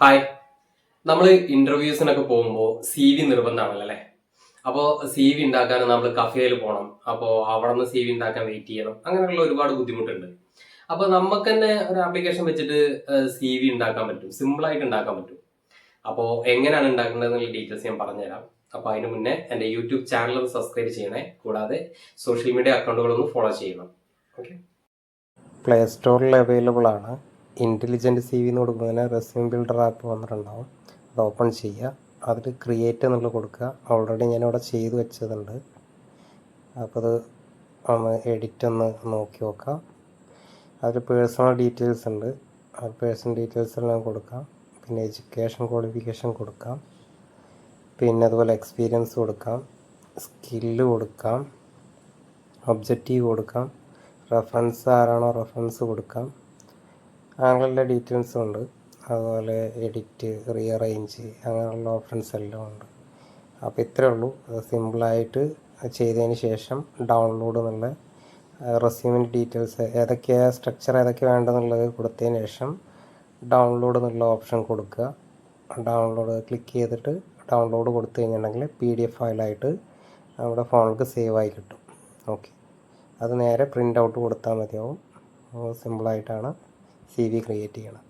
Hi. നമ്മൾ ഇന്റർവ്യൂസിനൊക്കെ പോകുമ്പോൾ C V നിർബന്ധമാണല്ലോ അല്ലേ? അപ്പോൾ സി വി ഉണ്ടാക്കാൻ നമ്മൾ കഫേയിൽ പോകണം. അപ്പോൾ അവിടെ നിന്ന് സി വി ഉണ്ടാക്കാൻ വെയിറ്റ് ചെയ്യണം. അങ്ങനെയുള്ള ഒരുപാട് ബുദ്ധിമുട്ടുണ്ട്. അപ്പോൾ നമുക്ക് തന്നെ ഒരു ആപ്ലിക്കേഷൻ വെച്ചിട്ട് സി വി ഉണ്ടാക്കാൻ പറ്റും. സിമ്പിളായിട്ട് ഉണ്ടാക്കാൻ പറ്റും. അപ്പോൾ എങ്ങനെയാണ് ഉണ്ടാക്കുന്നത് എന്നുള്ള ഡീറ്റെയിൽസ് ഞാൻ പറഞ്ഞുതരാം. അപ്പോൾ അതിന് മുന്നേ എൻ്റെ യൂട്യൂബ് ചാനൽ ഒന്ന് സബ്സ്ക്രൈബ് ചെയ്യണേ. കൂടാതെ സോഷ്യൽ മീഡിയ അക്കൗണ്ടുകളൊന്ന് ഫോളോ ചെയ്യണം. ഓക്കെ. പ്ലേ സ്റ്റോറിൽ അവൈലബിൾ ആണ്. ഇൻ്റലിജൻറ്റ് സി വി എന്ന് കൊടുക്കുന്നതിന് റെസ്യൂം ബിൽഡർ ആപ്പ് വന്നിട്ടുണ്ടാവും. അത് ഓപ്പൺ ചെയ്യുക. അതിൽ ക്രിയേറ്റ് എന്നുള്ളത് കൊടുക്കുക. ഓൾറെഡി ഞാനിവിടെ ചെയ്ത് വെച്ചതുണ്ട്. അപ്പോൾ അത് ഒന്ന് എഡിറ്റ് ഒന്ന് നോക്കി നോക്കാം. അതിൽ പേഴ്സണൽ ഡീറ്റെയിൽസ് ഉണ്ട്. ആ പേഴ്സണൽ ഡീറ്റെയിൽസ് എല്ലാം കൊടുക്കാം. പിന്നെ എഡ്യൂക്കേഷൻ ക്വാളിഫിക്കേഷൻ കൊടുക്കാം. പിന്നെ അതുപോലെ എക്സ്പീരിയൻസ് കൊടുക്കാം. സ്കില്ല് കൊടുക്കാം. ഒബ്ജക്റ്റീവ് കൊടുക്കാം. റെഫറൻസ് ആരാണോ റെഫറൻസ് കൊടുക്കാം. അങ്ങനെയുള്ള ഡീറ്റെയിൽസും ഉണ്ട്. അതുപോലെ എഡിറ്റ്, റീഅറേഞ്ച് അങ്ങനെയുള്ള ഓപ്ഷൻസ് എല്ലാം ഉണ്ട്. അപ്പോൾ ഇത്രയേ ഉള്ളൂ. സിമ്പിളായിട്ട് ചെയ്തതിന് ശേഷം ഡൗൺലോഡ് എന്നുള്ള റെസ്യൂമിൻ്റെ ഡീറ്റെയിൽസ് ഏതൊക്കെയാണ് സ്ട്രക്ചർ ഏതൊക്കെ വേണ്ടതെന്നുള്ളത് കൊടുത്തതിന് ശേഷം ഡൗൺലോഡ് എന്നുള്ള ഓപ്ഷൻ കൊടുക്കുക. ഡൗൺലോഡ് ക്ലിക്ക് ചെയ്തിട്ട് ഡൗൺലോഡ് കൊടുത്തു കഴിഞ്ഞിട്ടുണ്ടെങ്കിൽ PDF ഫയലായിട്ട് നമ്മുടെ ഫോണിലേക്ക് സേവ് ആയി കിട്ടും. ഓക്കെ, അത് നേരെ പ്രിൻ്റ് ഔട്ട് കൊടുത്താൽ മതിയാവും. സിമ്പിളായിട്ടാണ് CV ക്രിയേറ്റ് ചെയ്യണം.